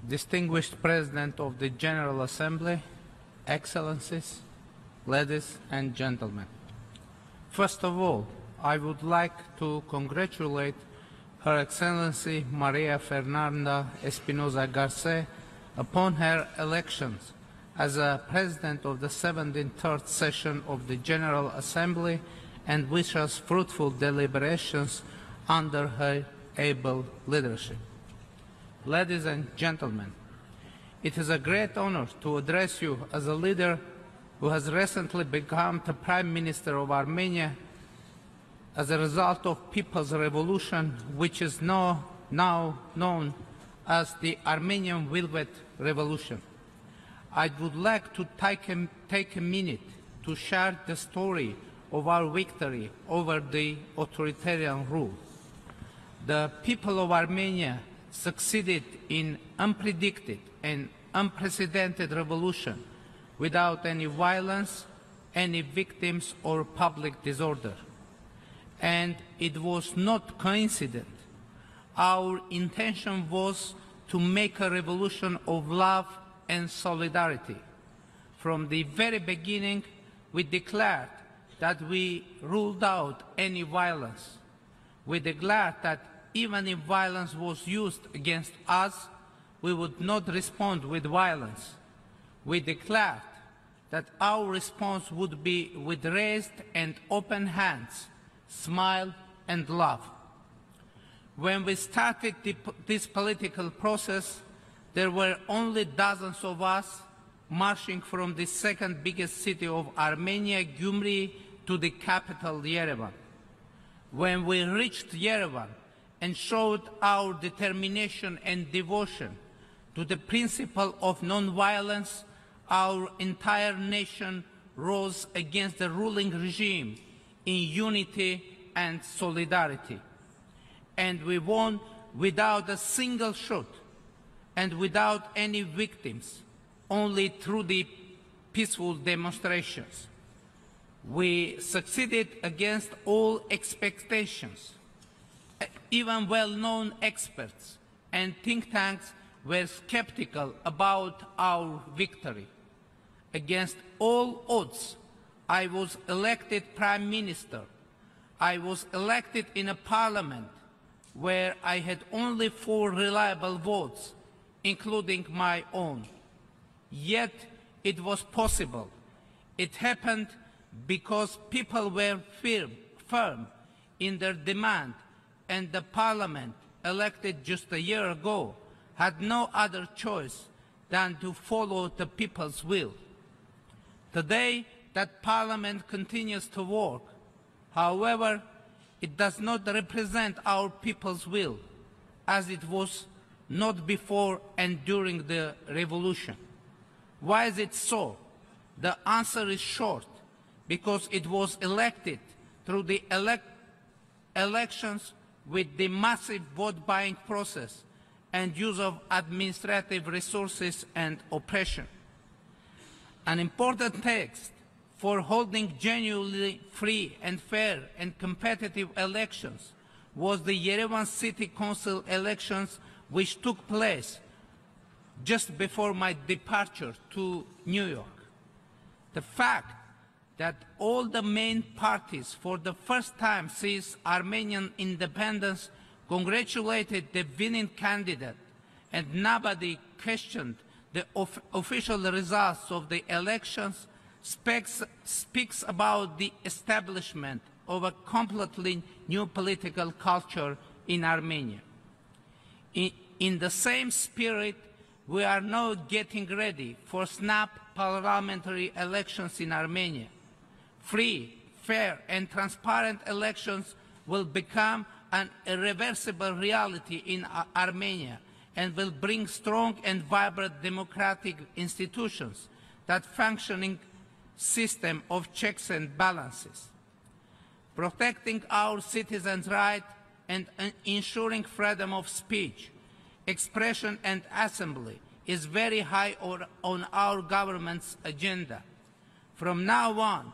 Distinguished President of the General Assembly, Excellencies, ladies and gentlemen. First of all, I would like to congratulate Her Excellency Maria Fernanda Espinosa Garce upon her elections as a President of the 73rd session of the General Assembly and wish us fruitful deliberations under her able leadership. Ladies and gentlemen, it is a great honor to address you as a leader who has recently become the Prime Minister of Armenia as a result of People's Revolution, which is now known as the Armenian Velvet Revolution. I would like to take a minute to share the story of our victory over the authoritarian rule. The people of Armenia succeeded in unpredicted and unprecedented revolution without any violence, any victims or public disorder. And it was not coincident. Our intention was to make a revolution of love and solidarity. From the very beginning, we declared that we ruled out any violence. We declared that even if violence was used against us, we would not respond with violence. We declared that our response would be with raised and open hands, smile and love. When we started this political process, there were only dozens of us marching from the second biggest city of Armenia, Gyumri, to the capital, Yerevan. When we reached Yerevan and showed our determination and devotion to the principle of non-violence, our entire nation rose against the ruling regime in unity and solidarity. And we won without a single shot and without any victims, only through the peaceful demonstrations. We succeeded against all expectations. Even well-known experts and think tanks were skeptical about our victory. Against all odds, I was elected Prime Minister. I was elected in a parliament where I had only 4 reliable votes, including my own. Yet it was possible. It happened because people were firm in their demand, and the parliament, elected just a year ago, had no other choice than to follow the people's will. Today, that parliament continues to work. However, it does not represent our people's will, as it was not before and during the revolution. Why is it so? The answer is short, because it was elected through the elections with the massive vote-buying process and use of administrative resources and oppression. An important text for holding genuinely free and fair and competitive elections was the Yerevan City Council elections, which took place just before my departure to New York. The fact that all the main parties for the first time since Armenian independence congratulated the winning candidate and nobody questioned the official results of the elections speaks about the establishment of a completely new political culture in Armenia. In the same spirit, we are now getting ready for snap parliamentary elections in Armenia. Free, fair and transparent elections will become an irreversible reality in Armenia and will bring strong and vibrant democratic institutions that functioning system of checks and balances. Protecting our citizens' rights and ensuring freedom of speech, expression and assembly is very high on our government's agenda. From now on,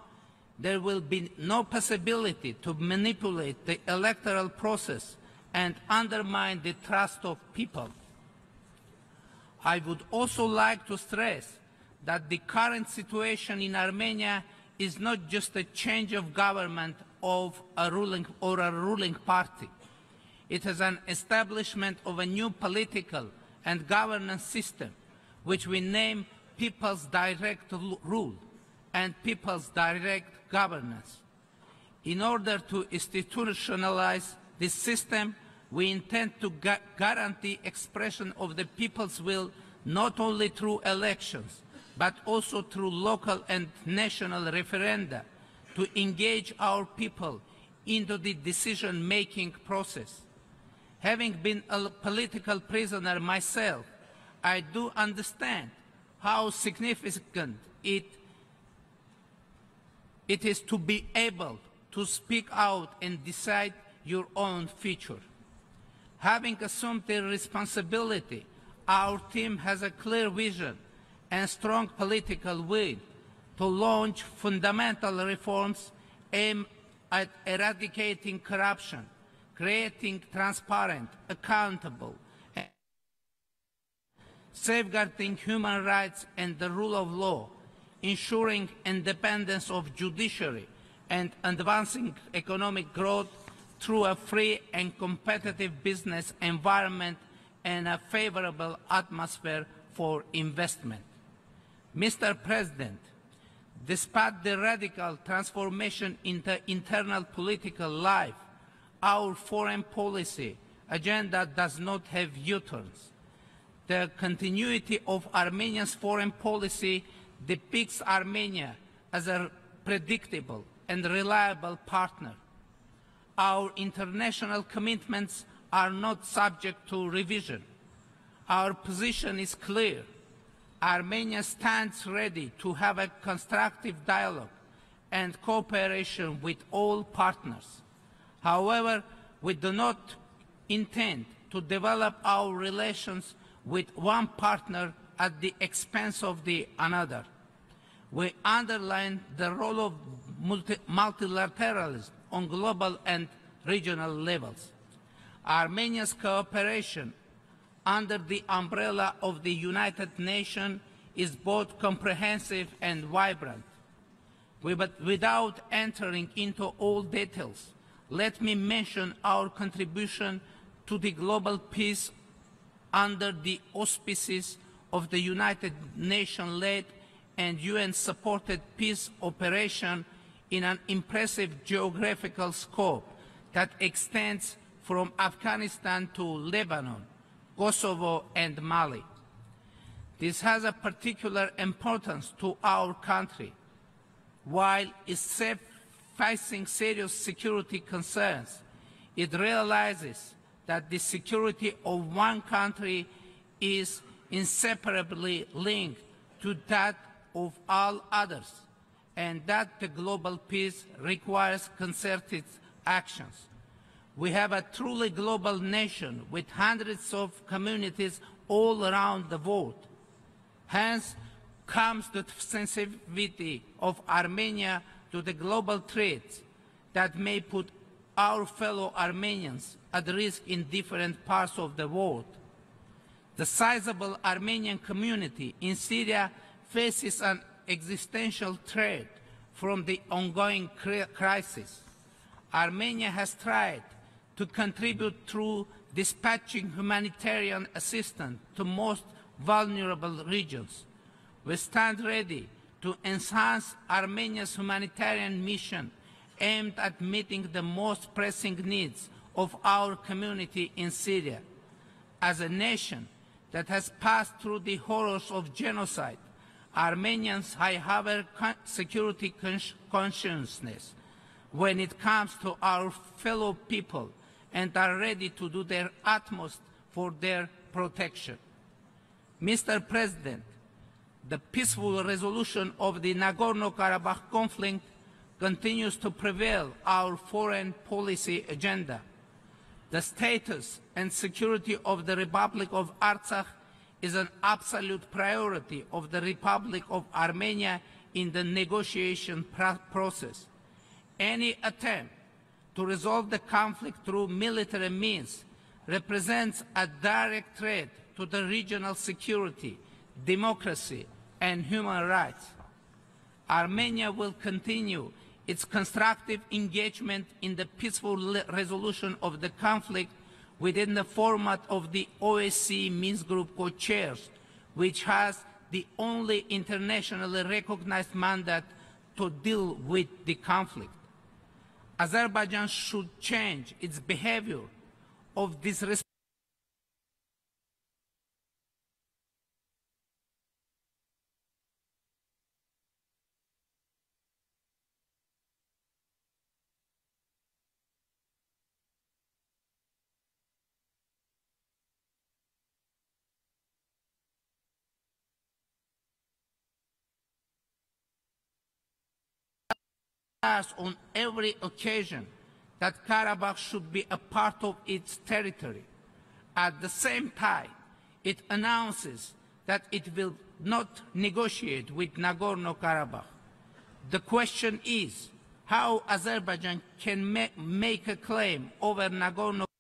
there will be no possibility to manipulate the electoral process and undermine the trust of people. I would also like to stress that the current situation in Armenia is not just a change of government of a ruling party. It is an establishment of a new political and governance system, which we name People's Direct Rule and People's Direct Governance. In order to institutionalize this system, we intend to guarantee expression of the people's will not only through elections, but also through local and national referenda, to engage our people into the decision-making process. Having been a political prisoner myself, I do understand how significant it is to be able to speak out and decide your own future. Having assumed the responsibility, our team has a clear vision and strong political will to launch fundamental reforms aimed at eradicating corruption, creating transparent, accountable, and safeguarding human rights and the rule of law, ensuring independence of judiciary, and advancing economic growth through a free and competitive business environment and a favorable atmosphere for investment. Mr. President, despite the radical transformation in the internal political life, our foreign policy agenda does not have U-turns. The continuity of Armenia's foreign policy depicts Armenia as a predictable and reliable partner. Our international commitments are not subject to revision. Our position is clear. Armenia stands ready to have a constructive dialogue and cooperation with all partners. However, we do not intend to develop our relations with one partner at the expense of the another. We underline the role of multilateralism on global and regional levels. Armenia's cooperation under the umbrella of the United Nations is both comprehensive and vibrant. But without entering into all details, let me mention our contribution to the global peace under the auspices of the United Nations-led and UN-supported peace operation in an impressive geographical scope that extends from Afghanistan to Lebanon, Kosovo, and Mali. This has a particular importance to our country. While it's facing serious security concerns, it realizes that the security of one country is inseparably linked to that of all others, and that the global peace requires concerted actions. We have a truly global nation with hundreds of communities all around the world. Hence comes the sensitivity of Armenia to the global threats that may put our fellow Armenians at risk in different parts of the world. The sizable Armenian community in Syria faces an existential threat from the ongoing crisis. Armenia has tried to contribute through dispatching humanitarian assistance to most vulnerable regions. We stand ready to enhance Armenia's humanitarian mission aimed at meeting the most pressing needs of our community in Syria. As a nation that has passed through the horrors of genocide, Armenians have a security consciousness when it comes to our fellow people and are ready to do their utmost for their protection. Mr. President, the peaceful resolution of the Nagorno-Karabakh conflict continues to prevail our foreign policy agenda. The status and security of the Republic of Artsakh is an absolute priority of the Republic of Armenia in the negotiation process. Any attempt to resolve the conflict through military means represents a direct threat to the regional security, democracy, and human rights. Armenia will continue its constructive engagement in the peaceful resolution of the conflict within the format of the OSCE Minsk Group co-chairs, which has the only internationally recognized mandate to deal with the conflict. Azerbaijan should change its behavior of disrespect on every occasion that Karabakh should be a part of its territory. At the same time, it announces that it will not negotiate with Nagorno-Karabakh. The question is how Azerbaijan can make a claim over Nagorno-Karabakh